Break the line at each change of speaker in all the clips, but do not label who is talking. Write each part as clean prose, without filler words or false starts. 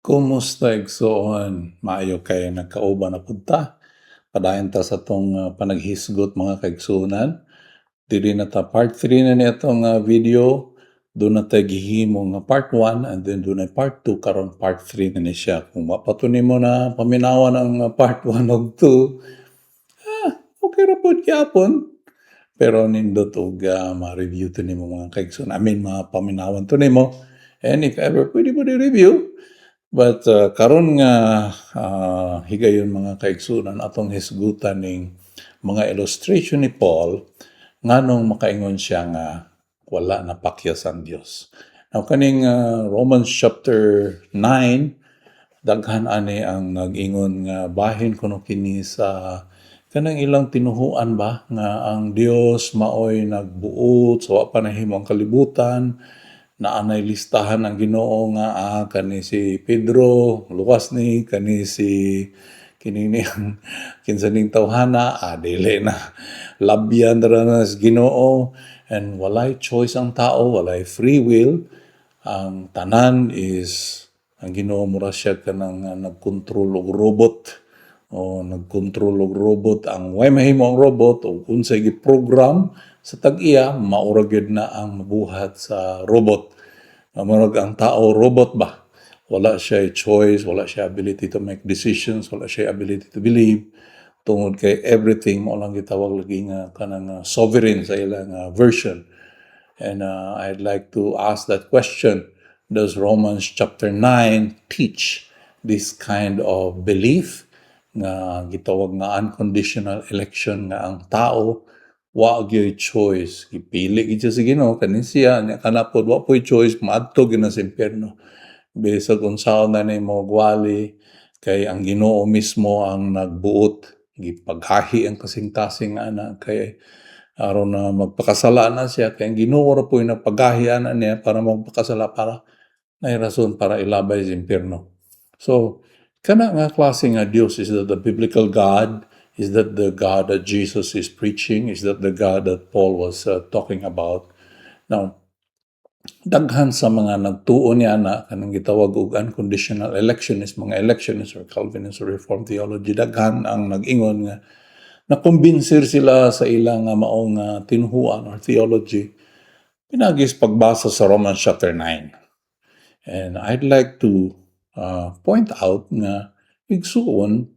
Kumusta igsoon? Maayo kay nagkauban na punta. Padayon ta sa tong panaghisgot mga kaigsunan. Dili na ta part 3 na nitong video. Doon na tayo gihimo nga part 1 and then doon na part 2 karon part 3 na ni siya. Kung mapatunin mo na paminawan ang part 1 ug 2, okay ra pod gyapon. Pero nindot og ma-review to nimo mga kaigsunan. I mean, paminawan to nimo. And if ever pwede mo di-review, but karon nga higayon mga kaigsunan atong hisgutan ning mga illustration ni Paul nganong makaingon siya nga wala napakyas ang Dios. Now kaning Romans chapter 9 daghan ani ang nag-ingon nga bahin kuno kini sa kanang ilang tinuhuan ba nga ang Dios maoy nagbuot sa wa pa nahimo ang kalibutan na anay listahan ang Ginoo nga kani si Pedro luwas ni kani si kinini ang kinsaning tawhana dili na labyan ra na sa Ginoo and walay choice ang tao, walay free will. Ang tanan is ang Ginoo mura siya kanang nagkontrol og robot o nagkontrol og robot ang way mahimo ang robot o unsay gi-program sa tag-iya maura gyud na ang mabuhat sa robot. Murag ang tao robot ba? Wala siya choice, wala siya ability to make decisions, wala siya ability to believe. Tungod kay everything mo lang gitawag lagi nga kanang sovereign sa ilang version. And I'd like to ask that question. Does Romans chapter 9 teach this kind of belief nga gitawag nga unconditional election nga ang tao wa gyud choice gipili gid siya sa Ginoo kanin siya nya kanapod wa po'y choice maadto gyud na sa impierno bisag unsaon na nimo gwali kay ang Ginoo mismo ang nagbuot gipaghahi ang kasing-kasing ana kay aron na magpakasala na siya kay ang Ginoo ra po'y nagpaghahi ana niya para magpakasala para nay rason para ilabay sa impierno. So kana nga klase nga Dios, is that the biblical God? Is that the God that Jesus is preaching? Is that the God that Paul was talking about? Now, daghan sa mga nagtuo niya na kanang gitawag og unconditional electionist, mga electionists or Calvinist or Reformed theology, daghan ang nag-ingon nga nakumbinsir sila sa ilang maong tinuhuan or theology pinagis pagbasa sa Romans chapter 9. And I'd like to point out nga igsuon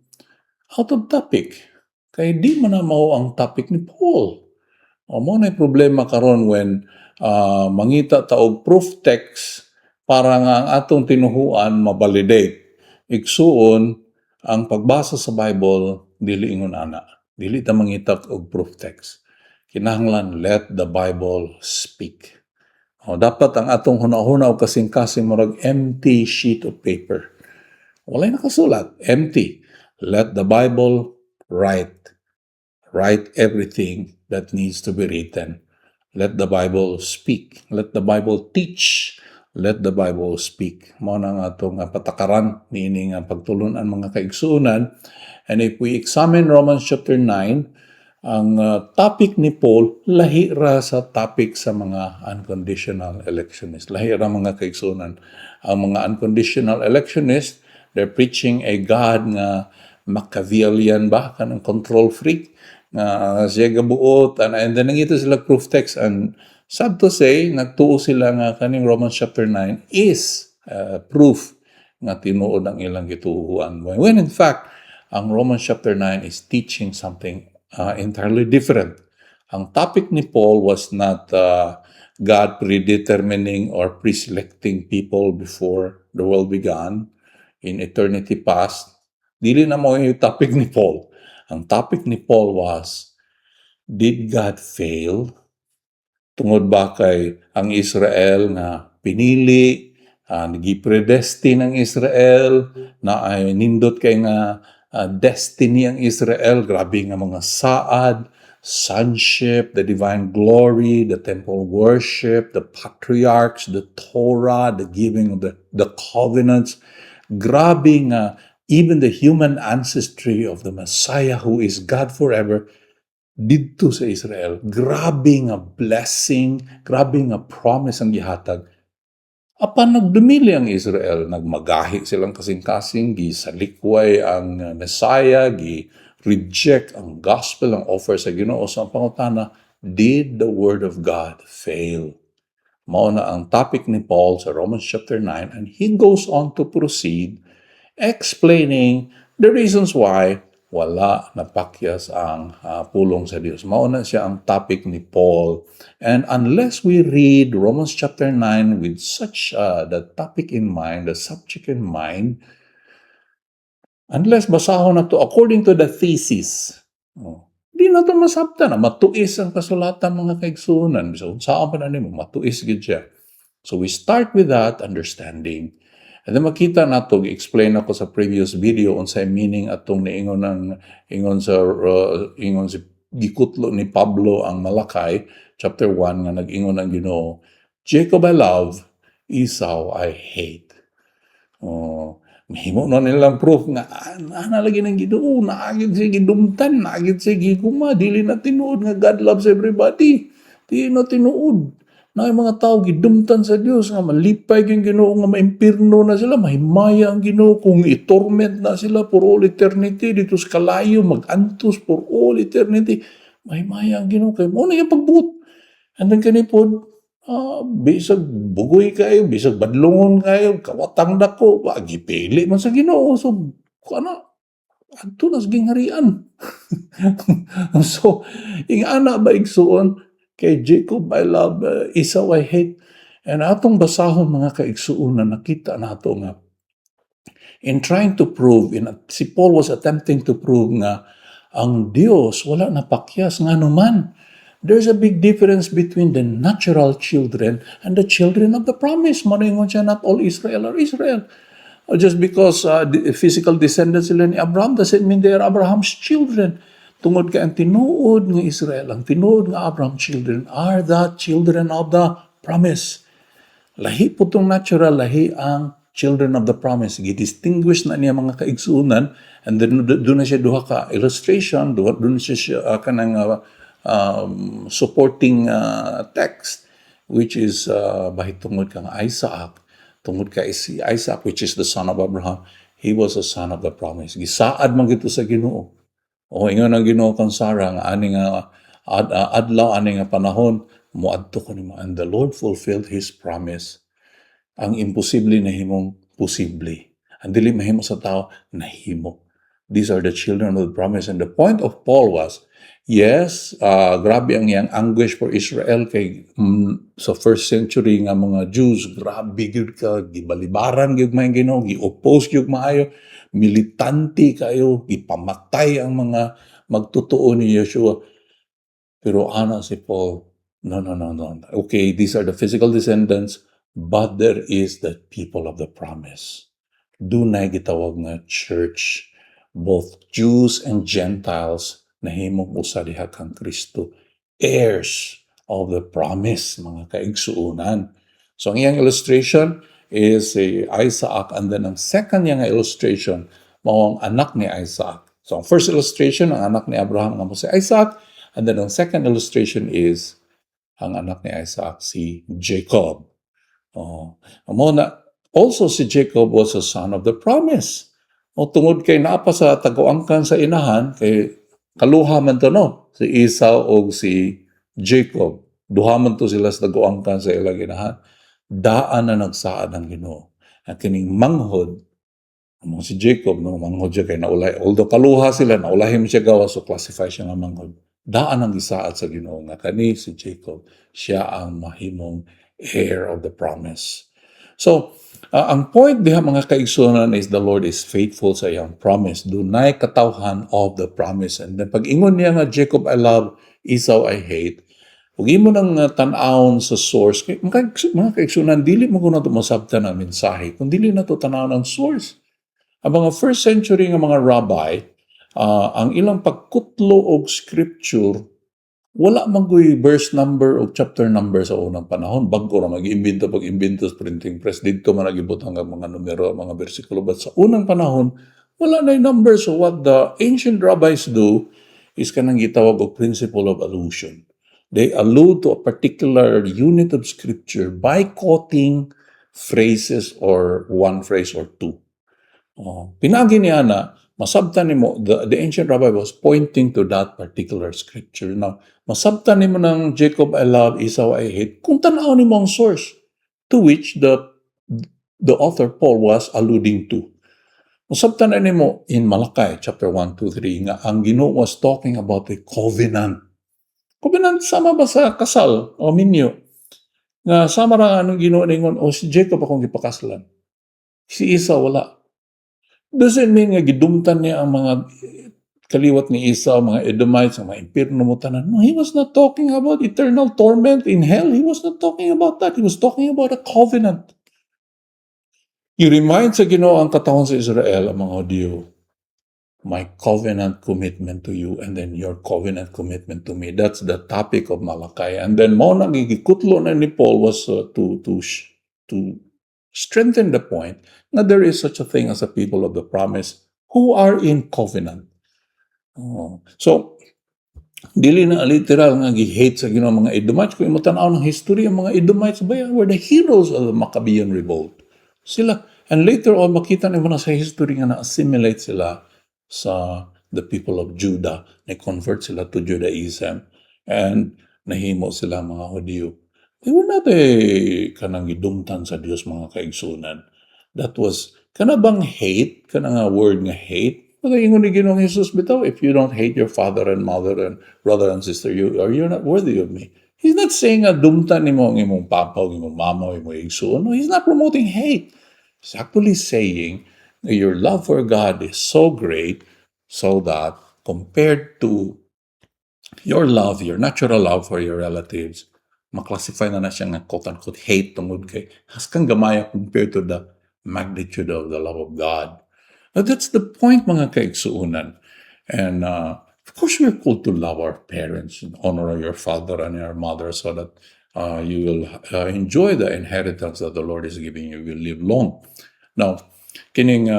out of topic. Kay di man na mao ang topic ni Paul. Mo na problema karon when mangita ta og proof text para nga ang atong tinuhuan mabalidate. Igsuon ang pagbasa sa Bible dili ingon ana. Dili ta mangita og proof text. Kinahanglan let the Bible speak. Dapat ang atong hunahuna o kasing-kasing murag empty sheet of paper. Walay nakasulat, empty. Let the Bible write everything that needs to be written. Let the Bible speak. Let the Bible teach. Let the Bible speak. Mao na nga itong patakaran niini nga pagtulunan mga kaigsuunan. And if we examine Romans chapter 9, ang topic ni Paul lahi ra sa topic sa mga unconditional electionists. Lahi ra mga kaigsuunan. Ang mga unconditional electionists, they're preaching a God nga Machiavellian ba, kanang control freak, siya gabuot, and then nangito sila proof text, and sad to say, nagtuo sila nga kaning Romans chapter 9 is proof nga tinuod ang ilang gituhuan. When in fact, ang Romans chapter 9 is teaching something entirely different. Ang topic ni Paul was not God predetermining or preselecting people before the world began in eternity past. Dili na mo yung topic ni Paul. Ang topic ni Paul was, did God fail? Tungod ba kay ang Israel na pinili, nagipredestine ang Israel, na ay nindot kay nga destiny ang Israel, grabe nga mga saad, sonship, the divine glory, the temple worship, the patriarchs, the Torah, the giving of the covenants, grabe nga even the human ancestry of the Messiah who is God forever didto sa Israel. Grabe nga blessing, grabe nga promise ang gihatag. Apan nagdumili ang Israel, nagmagahi silang kasing-kasing, gisalikway ang Messiah, gi-reject ang gospel, ang offer sa Ginoo sa pangutana, did the word of God fail? Mao na ang topic ni Paul sa Romans chapter 9, and he goes on to proceed explaining the reasons why wala napakyas ang pulong sa Diyos. Mauna siya ang topic ni Paul. And unless we read Romans chapter 9 with such the topic in mind, the subject in mind, unless basahon na to according to the thesis, di na to masabta na matuis ang kasulatan mga kaigsunan. So, saan pa na nimo matuis gid siya. So we start with that understanding. And then makita nato, explain ako sa previous video unsay meaning atong niingon ingon si gikutlo ni Pablo ang Malakay chapter 1 nga nag-ingon ang Ginoo, Jacob I love, Esau I hate. Mahimo na nilang proof nga lagi ng Ginoo, naagid siya gidumtan, naagid siya giguma, dili na tinuod nga God loves everybody. Di na tinuod. Na yung mga tao gidumtan sa Dios nga malipay yung Ginoo nga maimpirno na sila, mahimaya ang Ginoo kung i-torment na sila for all eternity dito sa kalayo, magantos for all eternity. Mahimaya ang Ginoo kay mo na yung pagbuot. And then kanipod, bisag bugoy kayo, bisag badlongon kayo, kawatang dako, gipili man sa Ginoo. So, adto nas gingharian. So, ing ana ba igsuon, kay Jacob I love, Esau I hate. And atong basahon mga kaigsuon na nakita nato nga in trying to prove, si Paul was attempting to prove nga ang Dios wala napakyas nga naman. There's a big difference between the natural children and the children of the promise. Maningon siya, not all Israel are Israel. Just because the physical descendants sila ni Abraham doesn't mean they are Abraham's children. Tungod kay ang tinuod nga Israel, ang tinuod nga Abraham children are the children of the promise. Lahi po itong natural, lahi ang children of the promise. Gidistinguish na niya mga kaigsunan, and then doon na siya duha ka illustration, doon na siya kanang supporting text, which is bahit tungod kang Isaac. Tungod kay si Isaac, which is the son of Abraham, he was a son of the promise. Gisaad man gito sa Ginoo. Ingon ang Ginoo kang Sarah nga ani nga adlaw ani nga panahon moadto ko nimo, and the Lord fulfilled His promise. Ang imposible nahimong posible. Ang dili mahimo sa tao nahimo. These are the children of the promise, and the point of Paul was, yes, grabe ang yang anguish for Israel kay sa first century nga mga Jews, grabe gyud ka, gibalibaran gyud may Ginoo, gi-oppose gyud maayo, militante kayo, ipamatay ang mga magtotoo ni Yeshua. Pero ana si Paul, no. Okay, these are the physical descendants, but there is the people of the promise. Dunay gitawag nga church, both Jews and Gentiles, nahimong usa diha kang Kristo, heirs of the promise, mga kaigsuunan. So ang iyang illustration is si Isaac, and then ang second niya nga illustration, mao ang anak ni Isaac. So ang first illustration, ang anak ni Abraham nga mo si Isaac, and then ang second illustration is ang anak ni Isaac, si Jacob. Also si Jacob was a son of the promise. Tungod kay naapa sa taguangkan sa inahan, kay kaluha man to no, si Esau o si Jacob. Duha man to sila sa taguangkan sa ilang inahan. Daan na nagsaad ang Ginoo. At kining manghod, si Jacob, no, manghod siya kay naulay. Although kaluha sila, naulahim siya gawa, so classify siya nga manghod. Daan ang gisaad sa Ginoo nga kani si Jacob, siya ang mahimong heir of the promise. So, ang point diha mga kaigsunan is the Lord is faithful sa iyang promise. Dunay katawhan of the promise. And then pag ingon niya nga, Jacob I love, Esau I hate, kung imo nang tan-awon sa source, mga kaigsunan, dili mo ko na ito masabtan ang mensahe, kung dili na ito tanawon ang source. Ang mga first century nga mga rabbi, ang ilang pagkutlo og scripture, wala maggoy verse number o chapter number sa unang panahon. Bago na mag-imbento, pag-imbento sa printing press, dito man nagibutang ang mga numero, mga versikulo. But sa unang panahon, wala na yung number. So what the ancient rabbis do is kanang gitawag og principle of allusion. They allude to a particular unit of scripture by quoting phrases or one phrase or two. Pinagi niya na, masabtan nimo, the ancient rabbi was pointing to that particular scripture. Now, masabtan nimo ng Jacob I love, Esau I hate, kung tanaw nimo ang source, to which the author Paul was alluding to. Masabtan na nimo in Malachi chapter 1, 2, 3 nga ang Ginoo was talking about the covenant. Covenant sama ba sa kasal o minyo? Nga sama ra anong Ginoo ningon, si Jacob akong gipakaslan. Si Esau wala. Doesn't mean nga gidumtan niya ang mga kaliwat ni Esau, mga Edomites, mga impyerno mo tanan. No, he was not talking about eternal torment in hell. He was not talking about that. He was talking about a covenant. I-remind sa Ginoo ang katawan sa Israel, ang mga Hudyo, my covenant commitment to you and then your covenant commitment to me. That's the topic of Malachi. And then mo nagigikutlo na ni Paul was to strengthen the point that there is such a thing as a people of the promise who are in covenant. So, dili na literal nga gi-hate sa Ginoo mga Edomites. Kung imo tan-aw ng history, ang mga Edomites were the heroes of the Maccabean revolt. Sila. And later on, makita naman na sa history nga na-assimilate sila sa the people of Judah. Na-convert sila to Judaism. And nahimo sila mga Hudyo. They were not kanang gidumtan sa Dios mga kaigsunan. That was, kanabang hate, kanang word nga hate. Pero ingon ni Ginoong Jesus bitaw, if you don't hate your father and mother and brother and sister, you're not worthy of me. He's not saying nga dumtan ni mo ang imong papa, ang imong mama, ang imong igsoon. No, he's not promoting hate. He's actually saying that your love for God is so great so that compared to your love, your natural love for your relatives, maklasify na siya nga quote-unquote hate tungod kay haskang gamaya compared to the magnitude of the love of God. Now, that's the point, mga kaigsuunan. And of course, we're called to love our parents and honor your father and your mother so that you will enjoy the inheritance that the Lord is giving you. You will live long. Now, kining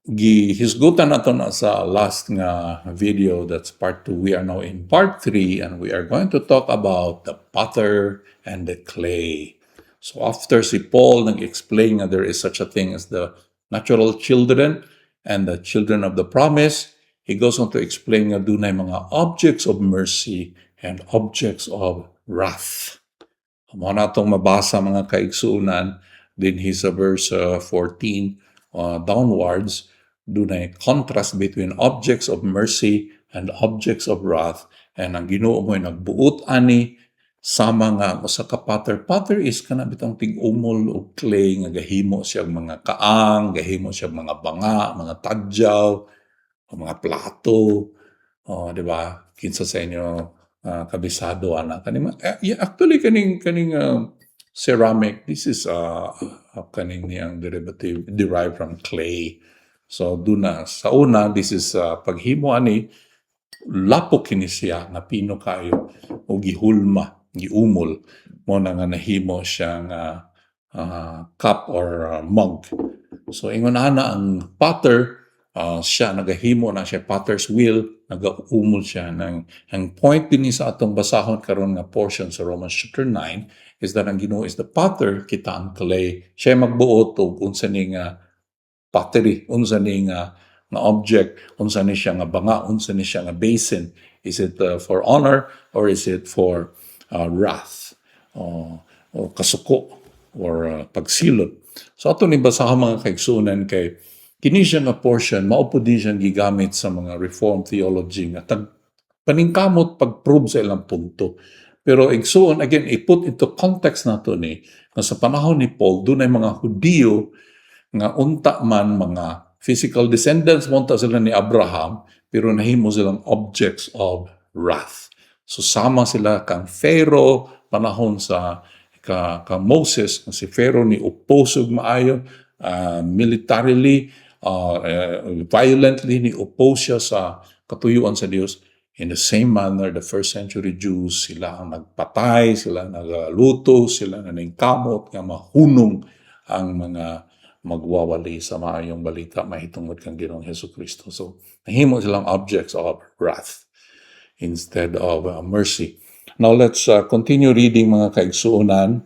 gihisgutan nato na sa last nga video, that's part 2. We are now in part 3 and we are going to talk about the potter and the clay. So after si Paul nag-explain nga there is such a thing as the natural children and the children of the promise, he goes on to explain nga dunay mga objects of mercy and objects of wrath. Amo na itong mabasa mga kaigsuunan din sa verse 14 downwards, dunay contrast between objects of mercy and objects of wrath. And ang Ginoo mo'y nagbuot ani sama nga usa ka potter. Potter is kana bitang tig-umol o clay nga gahimo siya mga kaang, gahimo siya mga banga, mga tadyaw, mga plato, di ba? Kinsa sa inyo kabisado ana kaning actually kaning ceramic, this is kaning niyang derivative derived from clay. So duna sa una, this is paghimo ani lapo kini siya na pino kayo o gihulma, giumol mo na nga nahimo siyang cup or mug. So ingon ana ang potter, siya nagahimo na siya potter's wheel, nagaumol siya ang point din sa atong basahon karon nga portion sa Romans chapter 9 is that ang Ginoo is the potter, kita ang clay. Siya magbuot og unsa ni nga pottery, unsa ni nga object, unsa ni siya nga banga, unsa ni siya nga basin. Is it for honor or is it for wrath o kasuko or pagsilot? So ato ni basahon mga kaigsunan kay kini siya nga portion mao pud siyang gigamit sa mga reform theology nga paningkamot pag-prove sa ilang punto. Pero igsuon again i-put into context nato ni nga sa panahon ni Paul dunay mga Hudiyo nga unta man mga physical descendants monta sila ni Abraham pero nahimo silang objects of wrath. So sama sila kang Pharaoh panahon sa ka Moses, si Pharaoh ni oppose maayo militarily, violently ni oppose siya sa katuyuan sa Dios. In the same manner, the first century Jews, sila ang nagpatay, sila nagluto, sila naningkamot nga mahunong ang mga magwawali sa maayong balita mahitungod kang Ginoong Hesukristo. So nahimo silang objects of wrath instead of mercy. Now let's continue reading mga kaigsuonan.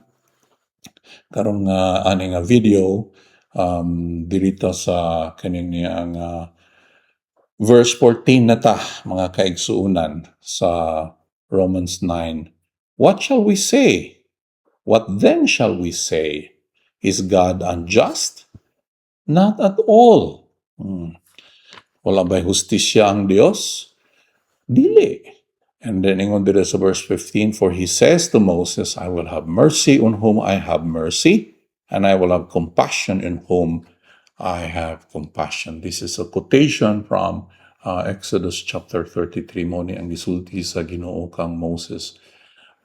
karong ani nga video dirito sa kanini ang verse 14 na ta, mga kaigsuunan sa Romans 9. What shall we say? What then shall we say? Is God unjust? Not at all. Wala ba'y hustisya ang Dios? Dili. And then ingon dito sa verse 15, for he says to Moses, I will have mercy on whom I have mercy, and I will have compassion in whom I have compassion. This is a quotation from Exodus chapter 33 mo ni ang gisulti sa Ginoo kang Moses.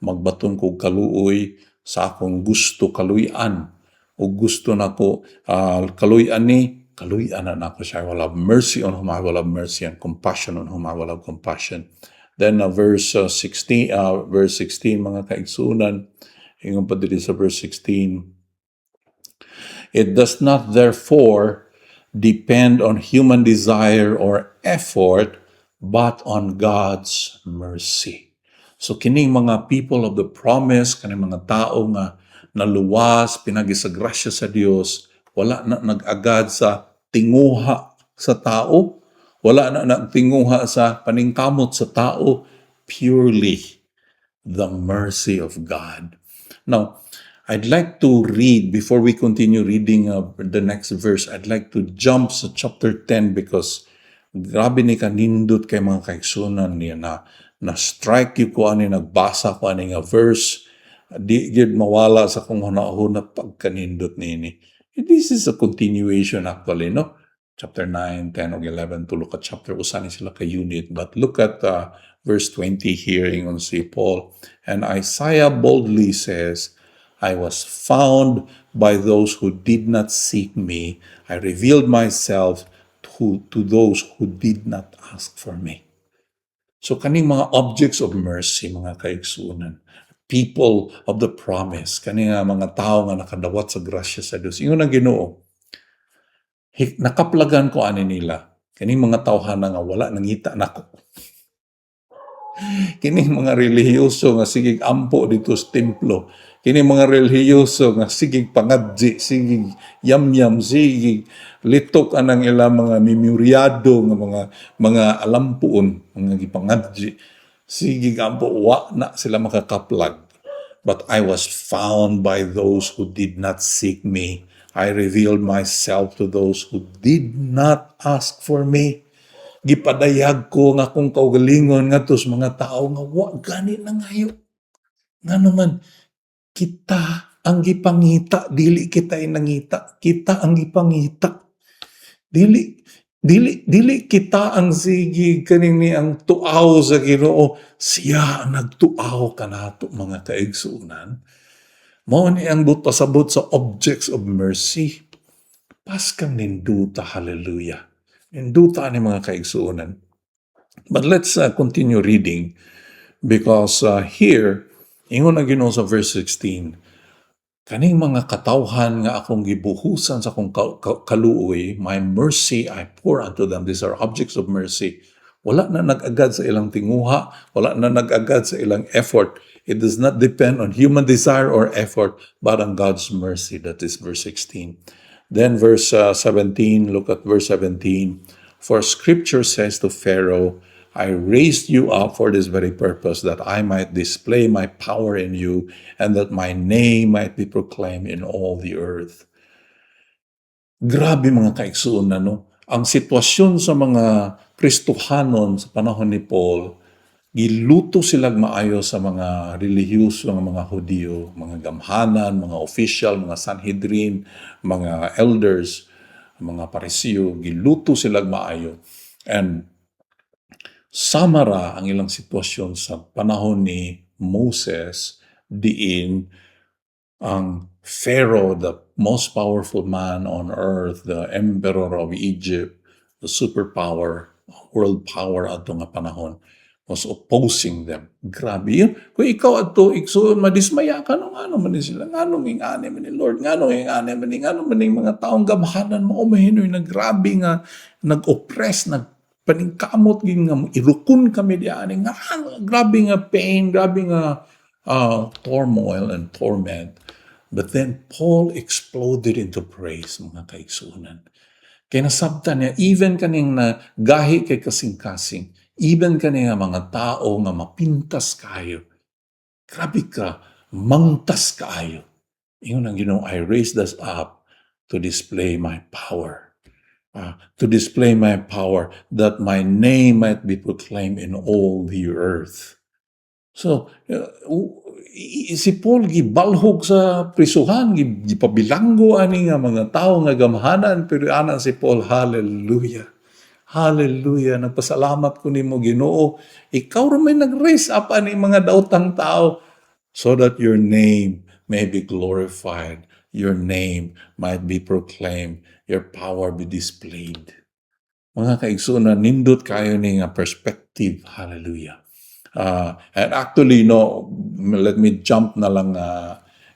Magbaton ko kaluoy sa akong gusto kaluyan o gusto nako kaluyan ni kaluyan na nako siya. I will have mercy on whom I will have mercy and compassion on whom I will have compassion. Then verse 16 mga kaigsunan, ingon pa diri sa verse 16, it does not therefore depend on human desire or effort, but on God's mercy. So kining mga people of the promise, kining mga tao nga naluwas, pinagisagrasya sa Dios, wala na nag-agad sa tinguha sa tao, wala na nagtinguha sa paningkamot sa tao, purely the mercy of God. Now, I'd like to read, before we continue reading the next verse, I'd like to jump sa chapter 10 because grabe ni kanindot kay mga kaigsunan niya na strike yung ko ani nagbasa ko ani nga verse, di gid mawala sa kung hunahuna pagkanindot nini. This is a continuation actually, no? Chapter 9, 10, o 11, to look at chapter, usan sila ka-unit. But look at verse 20 here, ingon si Paul. And Isaiah boldly says, I was found by those who did not seek me. I revealed myself to those who did not ask for me. So kaning mga objects of mercy, mga kaigsunan, people of the promise, kaning mga tao nga nakadawat sa grasya sa Dios, ingon ang Ginoo, nakaplagan ko ani nila. Kining mga tawhana nga wala nangita nako. Kining mga relihiyoso nga sigig ampo dito sa templo. Kining mga relihiyoso nga sigig pangadji, sigig yamyam, sigig litok anang ila mga memoryado nga mga alampuon, mga gipangadji. Sigig ampo wa na sila makakaplag. But I was found by those who did not seek me. I revealed myself to those who did not ask for me. Gipadayag ko nga kung kaugalingon nga to sa mga tao nga wa gani na ngayo. Nga naman, kita ang gipangita, dili kita nangita. Kita ang gipangita. Dili kita ang sige kanini ang tuaw sa Ginoo. Siya ang nagtuaw kanato mga kaigsunan. Mao ni ang pasabot sa objects of mercy. Paskang ninduta, hallelujah. Ninduta ni mga kaigsuunan. But let's continue reading because here, ingon ang Ginoo sa verse 16, kaning mga katawhan nga akong gibuhusan sa akong kaluoy, my mercy I pour unto them. These are objects of mercy. Wala na nag-agad sa ilang tinguha, wala na nag-agad sa ilang effort. It does not depend on human desire or effort, but on God's mercy. That is verse 16. Then verse 17, look at verse 17. For scripture says to Pharaoh, I raised you up for this very purpose, that I might display my power in you, and that my name might be proclaimed in all the earth. Grabe mga kaigsuon na, no? Ang sitwasyon sa mga Kristohanon sa panahon ni Paul, giluto silang maayo sa mga relihiyoso ng mga Hudiyo, mga gamhanan, mga official, mga Sanhedrin, mga elders, mga Parisiyo, giluto silang maayo. And samara ang ilang sitwasyon sa panahon ni Moses, diin ang Pharaoh, the most powerful man on earth, the emperor of Egypt, the superpower, world power ato nga panahon, was opposing them. Grabe yun. Kung ikaw ato, madismaya ka, ano man sila, anong ingane man ni Lord, anong ingane man ni, mga taong gamhanan mo, mahinoy na grabe nga, nag-oppress, paningkamot, nga irukun kami diyan, grabe nga pain, grabe nga turmoil and torment. But then Paul exploded into praise, mga kaigsunan. Kaya nasabtan niya, even kaning na gahi kay kasing-kasing, even kani nga mga tao nga mapintas kayo, grabe ka, mangtas kaayo. Ingon ang Ginoo, I raised us up to display my power. To display my power, that my name might be proclaimed in all the earth. So, si Paul gibalhog sa prisuhan, gipabilanggo ani nga mga tao nga gamhanan, pero ana si Paul, hallelujah. Hallelujah. Nagpasalamat ko nimo Ginoo. Ikaw ra may nag-raise up ani mga daotang tao so that your name may be glorified. Your name might be proclaimed. Your power be displayed. Mga kaigsunan, nindot kayo ni nga perspective. Hallelujah. And actually, no, let me jump na lang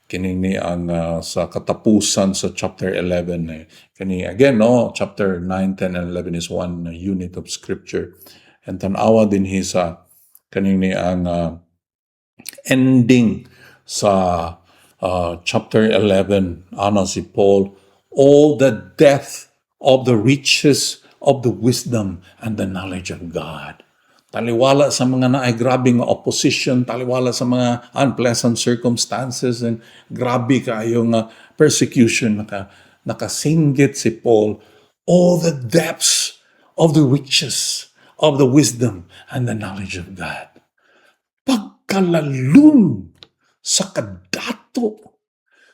kinini ang sa katapusan sa chapter 11. Kani, again, no, chapter 9, 10, and 11 is one unit of scripture. And tanawa din sa kanini ang ending sa chapter 11, ano si Paul, all the depth of the riches of the wisdom and the knowledge of God. Taliwala sa mga naay grabing opposition, taliwala sa mga unpleasant circumstances, and grabe kayong persecution, nakasinggit si Paul, all the depths of the riches of the wisdom and the knowledge of God. Pagkalalum sa kadato,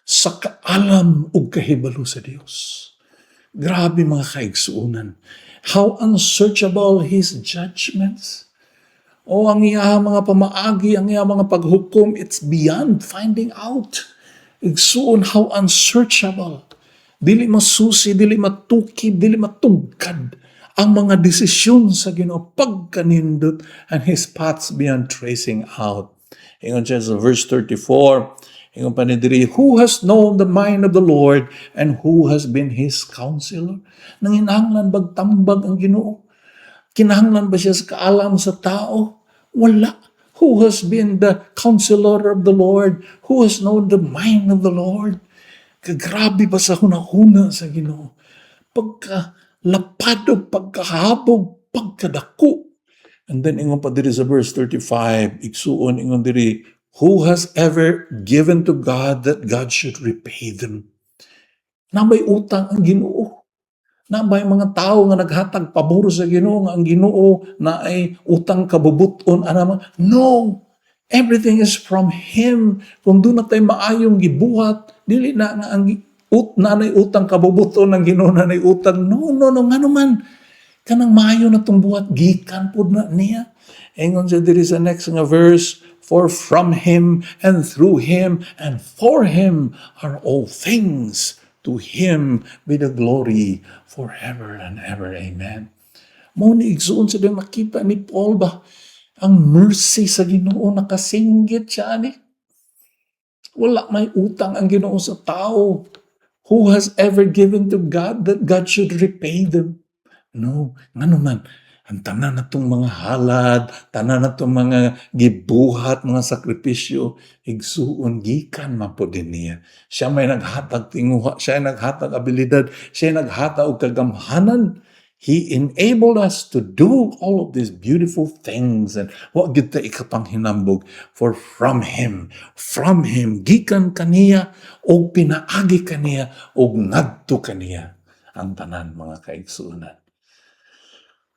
sa kaalam ug kahibalo sa Dios. Grabe mga kaigsuunan. How unsearchable His judgments. O ang iya mga pamaagi, ang iya mga paghukom, it's beyond finding out. Igsuon, how unsearchable. Dili masusi, dili matukib, dili matugkad ang mga desisyon sa Ginoo pagkanindot, and His paths beyond tracing out. Ingon siya sa verse 34, ingon pa ni diri, who has known the mind of the Lord and who has been His counselor? Nanginahanglan bagtambag ang Ginoo? Kinahanglan ba siya sa kaalam sa tao? Wala. Who has been the counselor of the Lord? Who has known the mind of the Lord? Kagrabe ba sa hunahuna sa Ginoo? Pagkalapad o pagkahabog, pagkadako. And then ingon pa diri sa verse 35, igsuon ingon diri, who has ever given to God that God should repay them? Nabay utang ang Ginoo. Nabay mga tao nga naghatag pabor sa Ginoo nga ang Ginoo na ay utang kabubuton anama. No. Everything is from Him. Kung doon na tayo maayong gibuhat, dili na nga ang nanay utang kabubuton ng Ginoo nanay utang. No, nga naman. Kanang maayo na tong buhat, gikan pud na niya. Ingon siya diri sa next nga verse, for from Him and through Him and for Him are all things. To Him be the glory forever and ever. Amen. Mo ni igsuon sa makita ni Paul ba ang mercy sa Ginoo nakasinggit siya ni. Wala may utang ang Ginoo sa tao. Who has ever given to God that God should repay them? No, ngano man, ang tanan natong mga halad, tanan natong mga gibuhat, mga sakripisyo, igsuon gikan man po din niya. Siya may naghatag tinguha, siya ay naghatag abilidad, siya ay naghatag og kagamhanan. He enabled us to do all of these beautiful things, and what gid ta ikapanghinambog, for from Him, gikan kaniya, o pinaagi kaniya, o ngadto kaniya, ang tanan mga kaigsuonan.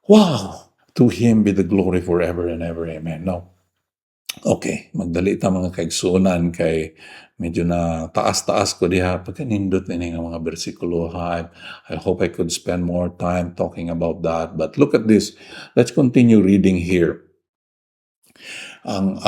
Wow! To Him be the glory forever and ever. Amen. Now, okay, magdali ta mga kaigsuonan kay medyo na taas-taas ko diha pagkanindot ni nga mga bersikulo. I hope I could spend more time talking about that. But look at this. Let's continue reading here. Ang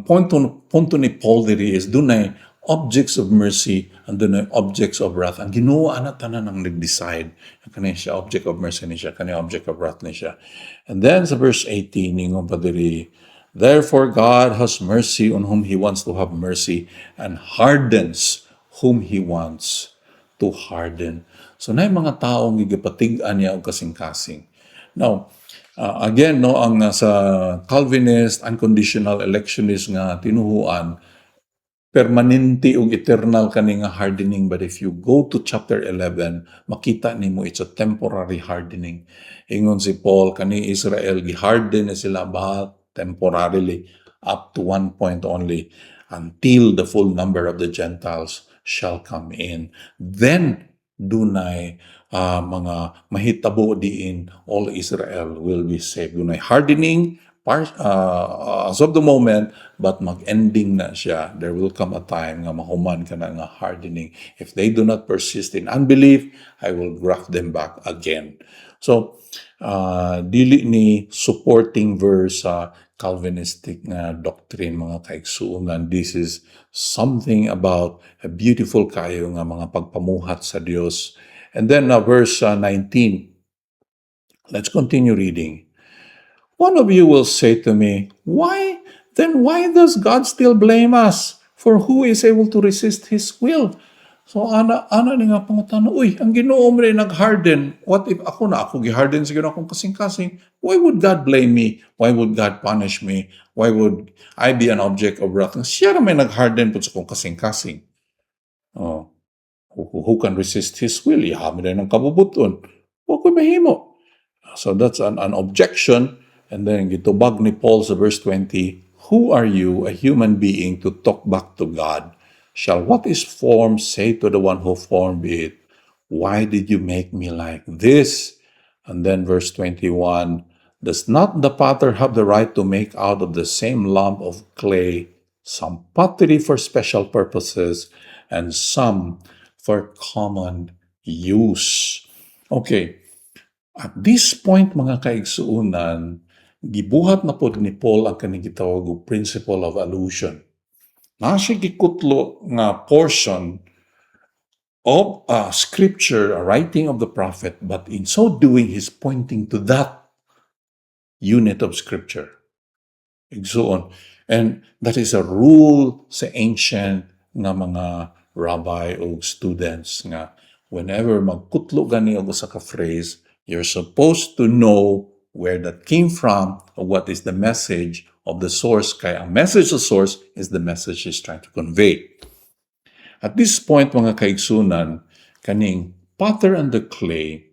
punto ni Paul diri is dunay objects of mercy and dunay objects of wrath. Ang Ginoo ana tanan ang nag-decide. Kani siya object of mercy ni siya, kani object of wrath ni siya. And then sa verse 18 ningon pa diri, therefore God has mercy on whom He wants to have mercy and hardens whom He wants to harden. So na mga taong gigapatig-an niya og kasing-kasing. Now, again, no, ang sa Calvinist, unconditional electionist nga tinuhuan, permanente ug eternal kani nga hardening. But if you go to chapter 11, makita nimo it's a temporary hardening. Ingon si Paul, kani Israel, giharden na sila ba temporarily up to one point only until the full number of the Gentiles shall come in. Then, dunay mga mahitabo diin, all Israel will be saved. Dunay hardening, as of the moment, but mag-ending na siya. There will come a time nga mahuman ka na nga hardening. If they do not persist in unbelief, I will graft them back again. So, dili ni supporting verse sa Calvinistic nga doctrine, mga kaigsuonan. This is something about a beautiful kayo nga mga pagpamuhat sa Dios. And then verse 19. Let's continue reading. One of you will say to me, why does God still blame us? For who is able to resist His will? So, ana ni nga pangutana, ang Ginoo mo rin nag-harden. What if ako giharden sa Ginoo akong kasing-kasing? Why would God blame me? Why would God punish me? Why would I be an object of wrath? Siya na may nag-harden po sa akong kasing-kasing. Oh, who can resist His will? Ihamin rin ng kabubuton. Huwag ko mahimo. So, that's an objection. And then, gitubag ni Paul sa verse 20, who are you, a human being, to talk back to God? Shall what is formed say to the one who formed it, why did you make me like this? And then verse 21, does not the potter have the right to make out of the same lump of clay some pottery for special purposes and some for common use? Okay. At this point, mga kaigsuunan, gibuhat na pod ni Paul ang kaning gitawag og principle of allusion. Nasa gikutlo nga portion of scripture, a writing of the prophet, but in so doing, he's pointing to that unit of scripture. Igsuon. And that is a rule sa ancient nga mga rabbi o students nga whenever magkutlo gani og usa ka phrase, you're supposed to know where that came from or what is the message of the source. Kaya ang message of source is the message he's trying to convey. At this point, mga kaigsunan, kaning potter and the clay,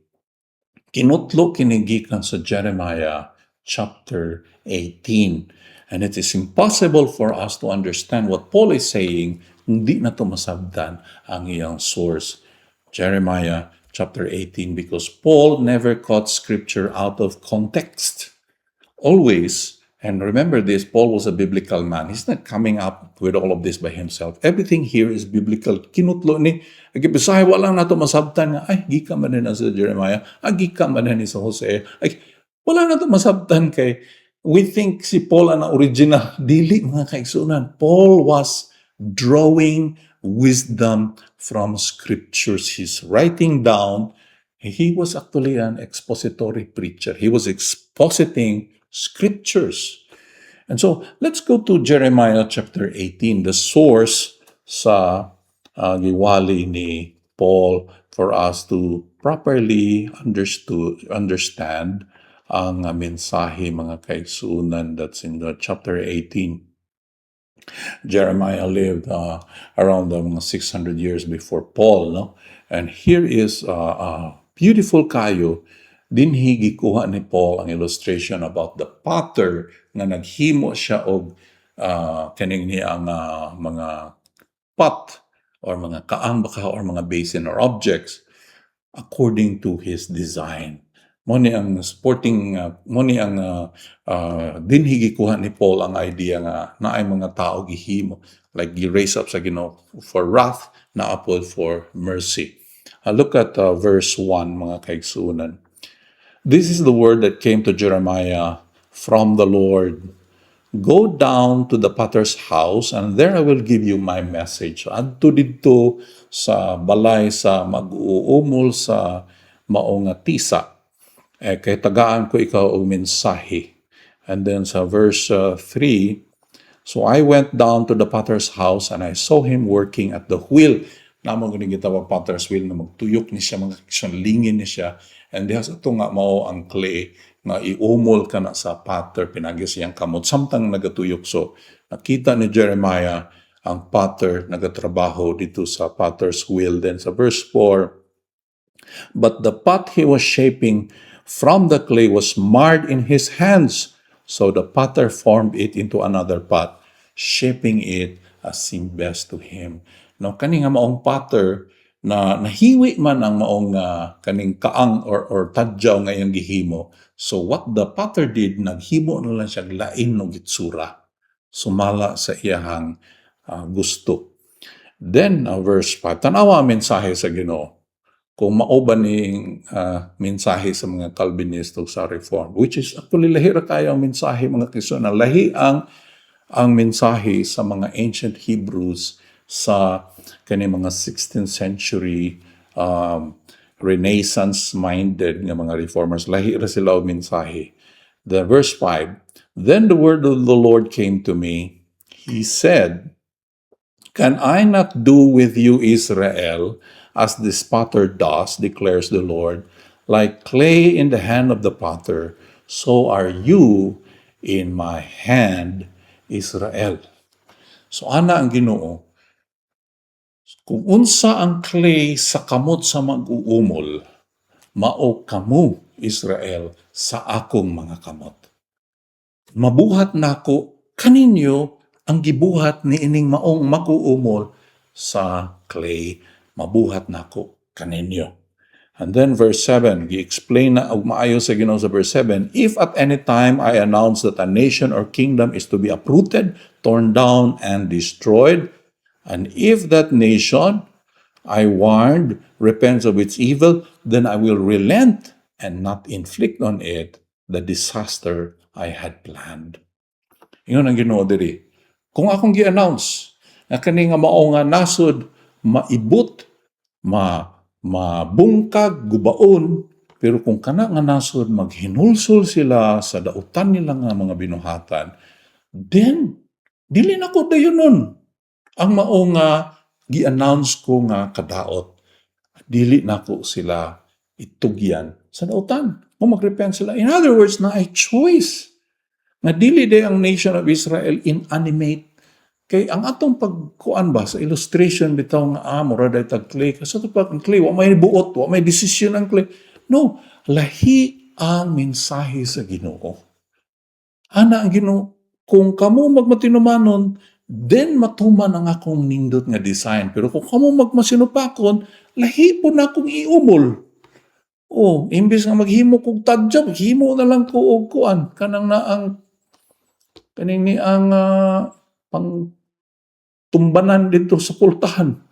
kinutlo kinigikan sa Jeremiah chapter 18. And it is impossible for us to understand what Paul is saying kung di na masabdan ang iyang source. Jeremiah chapter 18, because Paul never caught scripture out of context. Always, and remember this, Paul was a biblical man. He's not coming up with all of this by himself. Everything here is biblical. Kinutlo ni, agibisahe, walang nato masabtan nga, ay, gika man na sa Jeremiah, gika man na ni sa Jose, ay, wala nato masabtan kay, we think si Paul ang original. Dili, mga kaigsunan. Paul was drawing wisdom from scriptures. He's writing down. He was actually an expository preacher. He was expositing scriptures. And so, let's go to Jeremiah chapter 18, the source sa giwali ni Paul for us to properly understand ang mensahe, mga kaigsunan, that's in the chapter 18. Jeremiah lived around mga 600 years before Paul, no? And here is beautiful kayo, dinhi gikuha ni Paul ang illustration about the potter nga naghimo siya og kaning niyang mga pot or mga kaang baka or mga basin or objects according to his design. Mo ni ang sporting, mo ni ang dinhi gikuha ni Paul ang idea nga naay mga tao gihimo, like gi-raise up sa Ginoo for wrath, na apod for mercy. Look at verse 1, mga kaigsunan. This is the word that came to Jeremiah from the Lord. Go down to the potter's house, and there I will give you my message. Adto didto sa balay sa mag-uumol sa maong tisa. Kay tagaan ko ikaw og mensahe. And then sa verse 3, so I went down to the potter's house and I saw him working at the wheel. Namang gani gitawag potter's wheel na magtuyok ni siya, mga lingin ni siya. And dihas ito nga mao ang clay nga iumol ka na sa potter, pinagi siyang kamot, samtang nagatuyok. So nakita ni Jeremiah ang potter nagatrabaho dito sa potter's wheel. Then sa verse 4, but the pot he was shaping from the clay was marred in his hands. So the potter formed it into another pot, shaping it as seemed best to him. No, kani nga maong potter na nahiwi man ang maong kaning kaang or tadyaw nga iyang gihimo. So what the potter did, naghimo na lang siya lain no gitsura. Sumala sa iyahang gusto. Then, verse 5, tanawa ang mensahe sa Ginoo. Kung mauban ning mensahe sa mga Calvinist o sa Reform, which is actually lahi ra kayo ang mensahe mga Kristo, na lahi ang mensahe sa mga ancient Hebrews sa kani mga 16th century Renaissance-minded nga mga reformers. Lahi ra sila ang mensahe. The verse 5, then the word of the Lord came to me. He said, can I not do with you, Israel, as this potter does, declares the Lord? Like clay in the hand of the potter, so are you in my hand, Israel. So ana ang Ginoo, kung unsa ang clay sa kamot sa mag-uumol, mao kamo, Israel, sa akong mga kamot. Mabuhat nako kaninyo ang gibuhat ni ining maong mag-uumol sa clay. Mabuhat nako kaninyo. And then verse 7, gi-explain na og maayo sa Ginoo sa verse 7, if at any time I announce that a nation or kingdom is to be uprooted, torn down, and destroyed, and if that nation I warned repents of its evil, then I will relent and not inflict on it the disaster I had planned. Yun ang Ginoo diri. Kung akong gi-announce na kani nga mao nga nasod maibot, mabungkag, gubaon, pero kung kana nga nasod maghinulsol sila sa dautan nila nga mga binuhatan, then dili na ko dayon nun ang mao nga gi-announce ko nga kadaot. Dili na ko sila itugyan sa dautan. Kung mag-repent sila. In other words, na ay choice na dili day ang nation of Israel inanimate. Kay ang atong pagkuan ba sa illustration bitaw nga mura day tag clay. Kasi ito pag ang clay, wa may buot, wa may decision ang clay. No, lahi ang mensahe sa Ginoo. Ana ang Ginoo, kung kamo magmatinumanon, then matuman ang akong nindot nga design. Pero kung kamo magmasinupakon, lahi po na akong iumol. Oh, imbis nga maghimo kog tadyaw, himo na lang ko og kuan kanang na ang kaning ni ang pang tumbanan dito sa pultahan.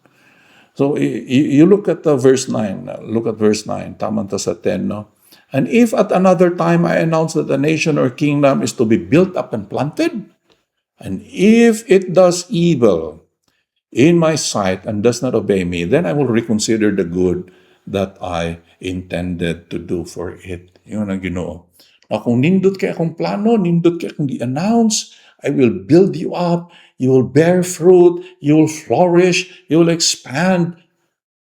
So you look at verse 9. Look at verse 9. Tama ta sa 10, no? And if at another time I announce that a nation or kingdom is to be built up and planted, and if it does evil in my sight and does not obey me, then I will reconsider the good that I intended to do for it. Yun ang Ginoo. Kung nindot kay akong plano, nindot kay akong i-announce, I will build you up, you will bear fruit, you will flourish, you will expand.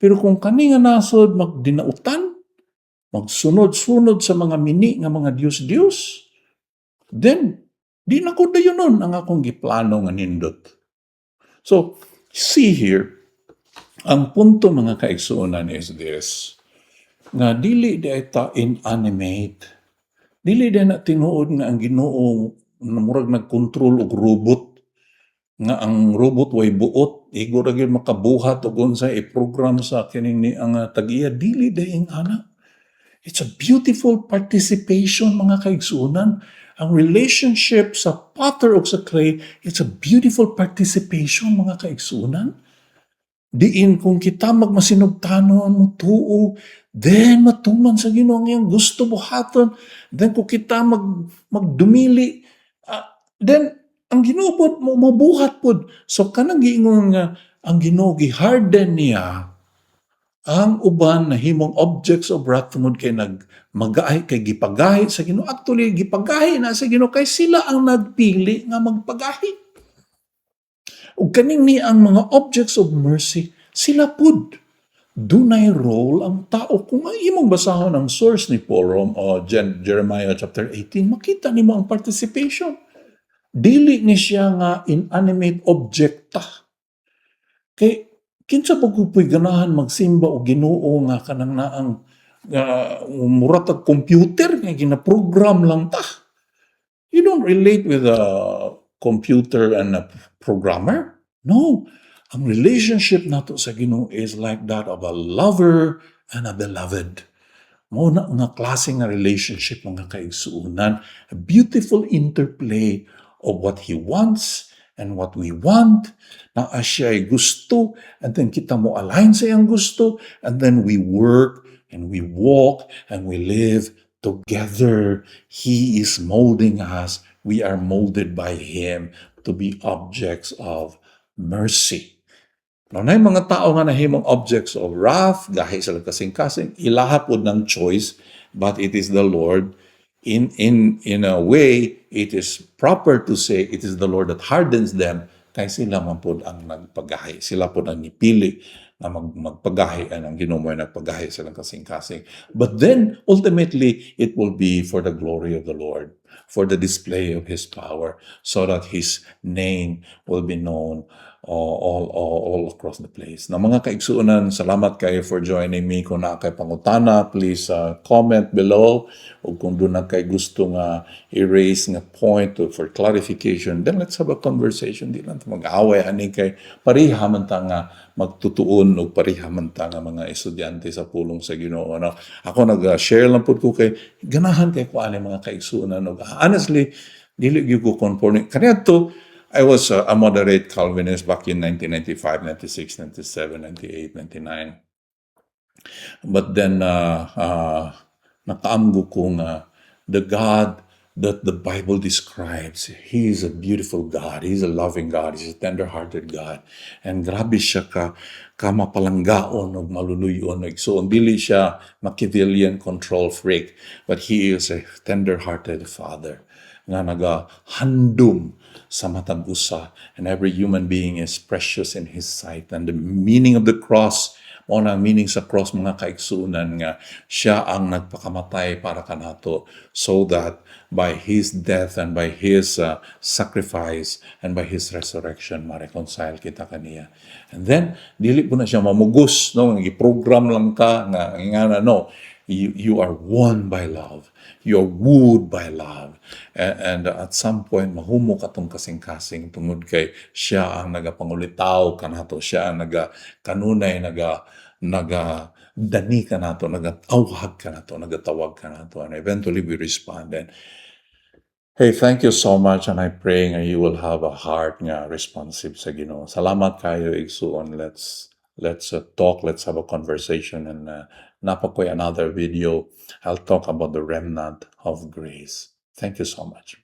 Pero kung kani nga nasod magdinautan, magsunod-sunod sa mga mini nga mga Diyos-Diyos, then di na ko dayon nun ang akong giplano nga nindot. So, see here, ang punto mga kaigsuonan is this, nga dili di ta inanimate, dili di na tinuod nga ang Ginoo na murag nagkontrol og robot, nga ang robot way buot, igo ra gyud makabuhat og unsay i-program sa kining ni ang tag-iya, dili di ana. It's a beautiful participation mga kaigsuonan. Ang relationship sa potter o sa clay, it's a beautiful participation mga kaigsuonan. Diin kung kita magmasinugtanon, mutuo, then matuman sa Ginoo ang gusto buhaton, then kung kita magdumili, then ang Ginoo pod mabuhat pod. So kanang giingon nga ang Ginoo giharden niya ang uban na himong objects of wrath tungod kay magahi kay gipagahi sa Ginoo. Actually gipagahi na sa Ginoo kay sila ang nagpili nga magpagahi. Ug kaning ni ang mga objects of mercy, sila pud dunay role ang tao. Kung imong basahon ang source ni Paul o Jeremiah chapter 18, makita nimo ang participation. Dili ni siya nga inanimate object ta. Kay kinsa ba kupoy ganahan magsimba o Ginoo nga kanang naang mura tag computer nga gina-program lang ta. You don't relate with a computer and a programmer. No. Ang relationship nato sa Ginoo is like that of a lover and a beloved. Mao na nga klase nga relationship mga kaigsuonan. A beautiful interplay of what He wants and what we want. Na siya ay gusto and then kita mo align sa iyang gusto and then we work and we walk and we live together. He is molding us. We are molded by Him to be objects of mercy. Now, na mga tao nga nahimong objects of wrath, gahi sila kasing-kasing, ilaha po ng choice, but it is the Lord. In a way, it is proper to say it is the Lord that hardens them, kay sila man po ang nagpagahi. Sila po ang nipili na magpagahi, ang Ginoo ay nagpagahi silang kasing-kasing. But then, ultimately, it will be for the glory of the Lord, for the display of His power, so that His name will be known all across the place. Na mga kaigsuonan, salamat kayo for joining me. Kung na kay pangutana, please comment below. O kung doon na kay gusto nga i-raise nga point for clarification, then let's have a conversation. Di lang mag-away ani kay pariha man ta nga magtutuon o pariha man ta nga mga estudyante sa pulong sa Ginoo. No? Ako nag-share lang po ko kay ganahan kay ko ani mga kaigsuonan. Honestly, dili gyud ko conforming. Kaniadto I was a moderate Calvinist back in 1995, 96, 97, 98, 99. But then, nakaamgo ko nga, the God that the Bible describes, He is a beautiful God. He's a loving God. He's a tender-hearted God. And grabe siya ka mapalanggaon o maluluyon. So, dili siya Machiavellian control freak, but He is a tender-hearted Father nga nagahandom sa matag usa, and every human being is precious in His sight. And the meaning of the cross, mo na meaning sa cross mga kaigsunan nga siya ang nagpakamatay para kanato, so that by His death and by His sacrifice and by His resurrection ma-reconcile kita kaniya. And then dili po na siya mamugos, no, i-program lang ka nga no, you are won by love. You're wooed by love. And at some point, mahumo ka tong kasing-kasing tungod kay siya ang nagapangulitaw kanato, siya ang kanunay dani kanato, nagatawag kanato, nagatawag kanato, and eventually we respond. And hey, thank you so much, and I pray nga you will have a heart nga responsive sa Ginoo. Salamat kayo igsuon. Let's talk, let's have a conversation, and napakoy another video. I'll talk about the remnant of grace. Thank you so much.